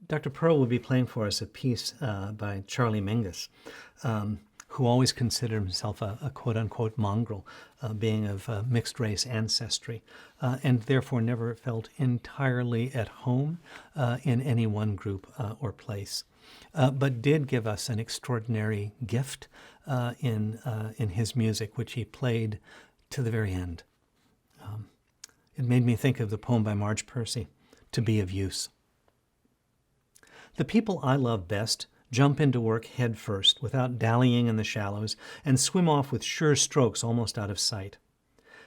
Dr. Pearl will be playing for us a piece by Charlie Mingus, who always considered himself a quote-unquote mongrel, being of mixed race ancestry, and therefore never felt entirely at home in any one group or place, but did give us an extraordinary gift in his music, which he played to the very end. It made me think of the poem by Marge Percy, To Be of Use. The people I love best jump into work head first, without dallying in the shallows, and swim off with sure strokes almost out of sight.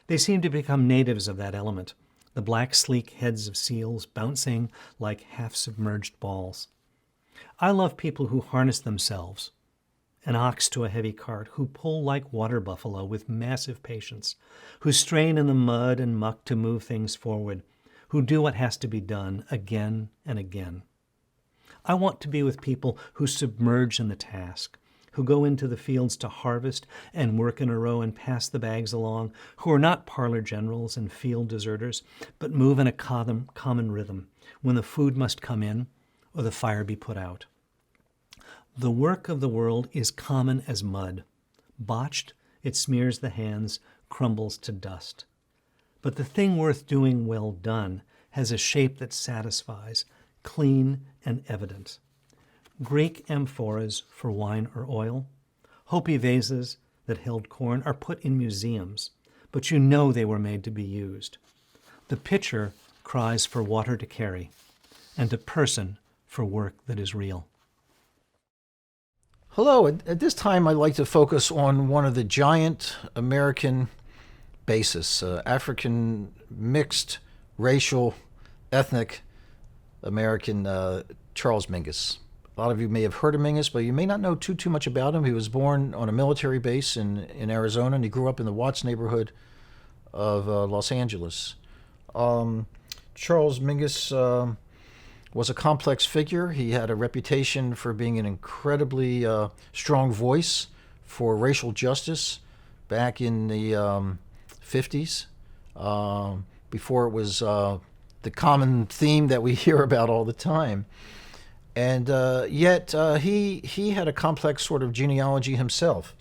They seem to become natives of that element, the black, sleek heads of seals bouncing like half-submerged balls. I love people who harness themselves, an ox to a heavy cart, who pull like water buffalo with massive patience, who strain in the mud and muck to move things forward, who do what has to be done again and again. I want to be with people who submerge in the task, who go into the fields to harvest and work in a row and pass the bags along, who are not parlor generals and field deserters, but move in a common rhythm when the food must come in or the fire be put out. The work of the world is common as mud. Botched, it smears the hands, crumbles to dust. But the thing worth doing well done has a shape that satisfies, clean and evident. Greek amphoras for wine or oil, Hopi vases that held corn are put in museums, but you know they were made to be used. The pitcher cries for water to carry, and a person for work that is real. Hello, at this time I'd like to focus on one of the giant American bassists, African mixed racial, ethnic American Charles Mingus. A lot of you may have heard of Mingus, but you may not know too much about him. He was born on a military base in Arizona, and he grew up in the Watts neighborhood of Los Angeles. Charles Mingus was a complex figure. He had a reputation for being an incredibly strong voice for racial justice back in the 50s, before it was the common theme that we hear about all the time. And yet he had a complex sort of genealogy himself.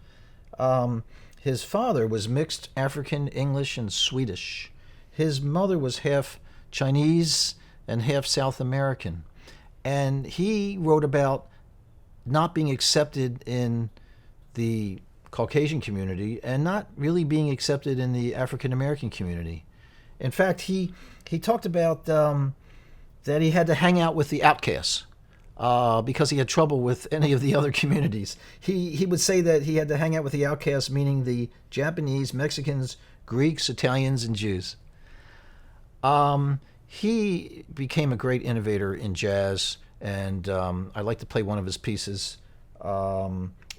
His father was mixed African, English, and Swedish. His mother was half Chinese and half South American. And he wrote about not being accepted in the Caucasian community and not really being accepted in the African American community. In fact, he talked about that he had to hang out with the outcasts because he had trouble with any of the other communities. He would say that he had to hang out with the outcasts, meaning the Japanese, Mexicans, Greeks, Italians, and Jews. He became a great innovator in jazz, and I'd like to play one of his pieces.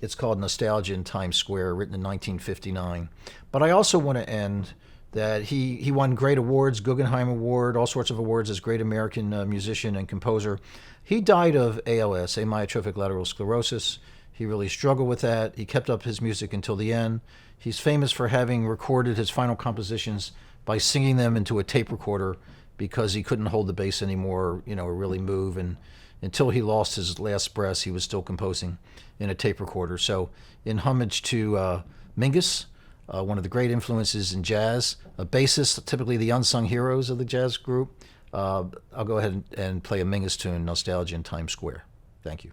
It's called Nostalgia in Times Square, written in 1959. But I also want to end that he won great awards, Guggenheim Award, all sorts of awards as great American musician and composer. He died of ALS, amyotrophic lateral sclerosis. He really struggled with that. He kept up his music until the end. He's famous for having recorded his final compositions by singing them into a tape recorder because he couldn't hold the bass anymore, or really move. And until he lost his last breath, he was still composing in a tape recorder. So in homage to Mingus, one of the great influences in jazz, a bassist, typically the unsung heroes of the jazz group, I'll go ahead and play a Mingus tune, Nostalgia in Times Square. Thank you.